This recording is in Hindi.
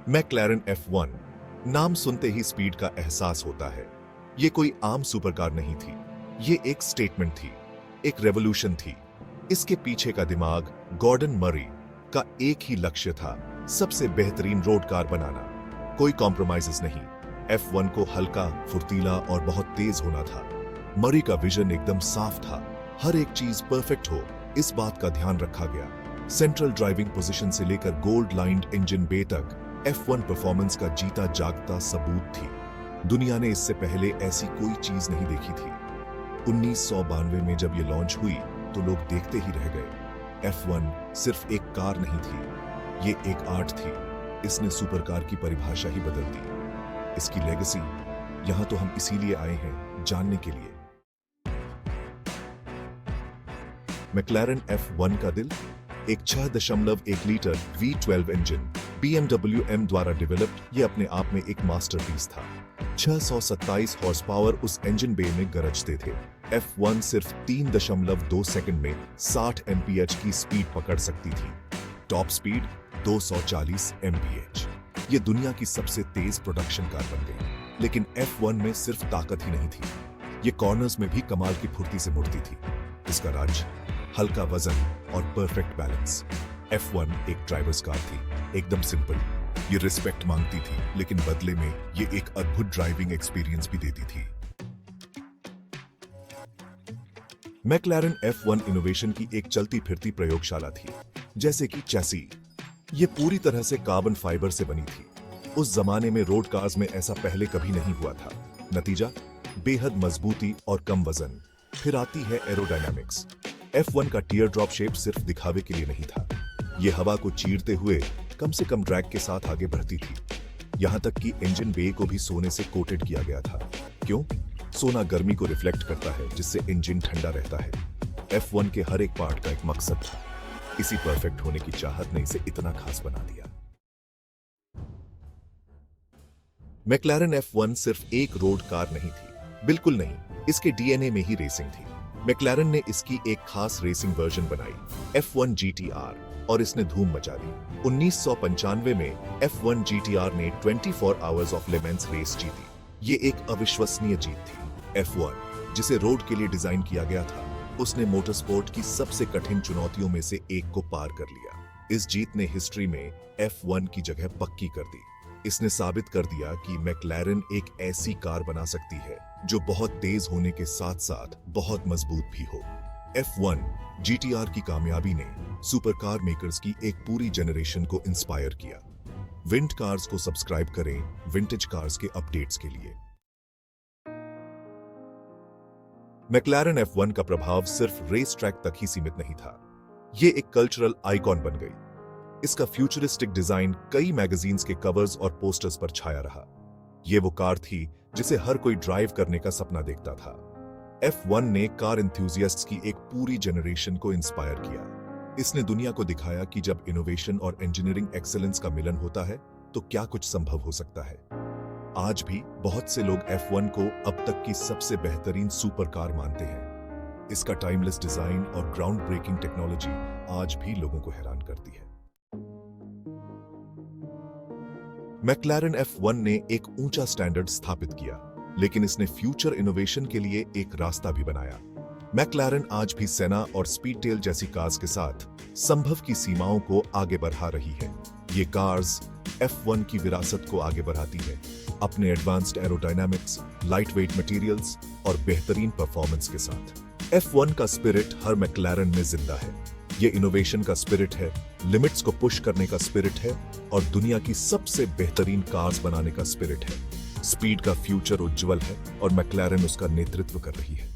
मैक्लारेन F1 नाम सुनते ही स्पीड का एहसास होता है। ये कोई आम सुपरकार नहीं थी, ये एक स्टेटमेंट थी, एक रेवोल्यूशन थी। इसके पीछे का दिमाग गॉर्डन मरी का एक ही लक्ष्य था, सबसे बेहतरीन रोड कार बनाना। कोई कॉम्प्रोमाइजेस नहीं। F1 को हल्का, फुर्तीला और बहुत तेज होना था। मरी का विजन एकदम साफ था, हर एक चीज परफेक्ट हो, इस बात का ध्यान रखा गया। सेंट्रल ड्राइविंग पोजीशन से लेकर गोल्ड लाइन्ड इंजन बे तक F1 परफॉर्मेंस का जीता जागता सबूत थी। दुनिया ने इससे पहले ऐसी कोई चीज नहीं देखी थी। 1992 में जब ये लॉन्च हुई तो लोग देखते ही रह गए। F1 सिर्फ एक कार नहीं थी, ये एक आर्ट थी। इसने सुपरकार की परिभाषा ही बदल दी। इसकी लेगेसी, यहां तो हम इसीलिए आए हैं, जानने के लिए। मैक्लारेन F1 का दिल, एक 6.1 litre V12 engine BMW M द्वारा डेवलप्ड, ये अपने आप में एक मास्टरपीस था। 627 हॉर्स पावर उस इंजन बे में गरजते थे। F1 सिर्फ 3.2 सेकंड में 60 mph की स्पीड पकड़ सकती थी। Top speed 240 mph। ये दुनिया की सबसे तेज प्रोडक्शन कार बन गई। लेकिन F1 में सिर्फ ताकत ही नहीं थी, ये कॉर्नर्स में भी कमाल की फुर्ती से मुड़ती थी। इसका राज, हल्का वजन और परफेक्ट बैलेंस। F1 एक ड्राइवर्स कार थी, एकदम सिंपल। ये रिस्पेक्ट मांगती थी, लेकिन बदले में ये एक अद्भुत ड्राइविंग एक्सपीरियंस भी देती थी। मैक्लारेन F1 इनोवेशन की एक चलती फिरती प्रयोगशाला थी। जैसे कि चैसी, ये पूरी तरह से कार्बन फाइबर से बनी थी। उस जमाने में रोड कार्स में ऐसा पहले कभी नहीं हुआ था। नतीजा, बेहद मजबूती और कम वजन। फिर आती है एरोडायनामिक्स। F1 का टीयर ड्रॉप शेप सिर्फ दिखावे के लिए नहीं था, ये हवा को चीरते हुए कम से कम ड्रैग के साथ आगे बढ़ती थी। यहां तक कि इंजन बे को भी सोने से कोटेड किया गया था। क्यों? सोना गर्मी को रिफ्लेक्ट करता है, जिससे इंजन ठंडा रहता है। F1 के हर एक पार्ट का एक मकसद था। इसी परफेक्ट होने की चाहत ने इसे इतना खास बना दिया। मैक्लारेन F1 सिर्फ एक रोड कार नहीं थी, बिल्कुल नहीं। इसके डीएनए में ही रेसिंग थी। मैक्लारेन ने इसकी एक खास रेसिंग वर्जन बनाई, F1 GTR, और इसने धूम मचा दी। 1995 में F1 GTR ने 24 आवर्स ऑफ ले मांस रेस जीती। ये एक अविश्वसनीय जीत थी। F1, जिसे रोड के लिए डिजाइन किया गया था, उसने मोटरस्पोर्ट की सबसे कठिन चुनौतियों में से एक को पार कर लिया। इस जीत ने हिस्ट्री में F1 की जगह पक्की कर दी। इसने साबित कर दिया कि मैक्लारेन एक ऐसी कार बना सकती है जो बहुत तेज होने के साथ साथ बहुत मजबूत भी हो। F1 GTR की कामयाबी ने सुपरकार मेकर्स की एक पूरी जनरेशन को इंस्पायर किया। विंट कार्स को सब्सक्राइब करें विंटेज कार्स के अपडेट्स के लिए। मैक्लारेन F1 का प्रभाव सिर्फ रेस ट्रैक तक ही सीमित नहीं था, ये एक कल्चरल आइकॉन बन गई। इसका फ्यूचरिस्टिक डिजाइन कई मैगजीन्स के कवर्स और पोस्टर्स पर छाया रहा। ये वो कार थी जिसे हर कोई ड्राइव करने का सपना देखता था। F1 ने कार एंथुसियास्ट्स की एक पूरी जनरेशन को इंस्पायर किया। इसने दुनिया को दिखाया कि जब इनोवेशन और इंजीनियरिंग एक्सेलेंस का मिलन होता है तो क्या कुछ संभव हो सकता है। आज भी बहुत से लोग F1 को अब तक की सबसे बेहतरीन सुपर कार मानते हैं। इसका टाइमलेस डिजाइन और ग्राउंड ब्रेकिंग टेक्नोलॉजी आज भी लोगों को हैरान करती है। मैक्लारेन F1 ने एक ऊंचा स्टैंडर्ड स्थापित किया, लेकिन इसने फ्यूचर इनोवेशन के लिए एक रास्ता भी बनाया। मैक्लारेन आज भी सेना और स्पीडटेल जैसी कार्स के साथ संभव की सीमाओं को आगे बढ़ा रही है। ये कार्स F1 की विरासत को आगे बढ़ाती है, अपने एडवांस्ड एरोडायनामिक्स, लाइटवेट मटेरियल्स और बेहतरीन परफॉर्मेंस के साथ। F1 का स्पिरिट हर मैक्लारेन में जिंदा है। ये इनोवेशन का स्पिरिट है, लिमिट्स को पुश करने का स्पिरिट है और दुनिया की सबसे बेहतरीन कार्स बनाने का स्पिरिट है। स्पीड का फ्यूचर उज्जवल है और मैक्लारेन उसका नेतृत्व कर रही है।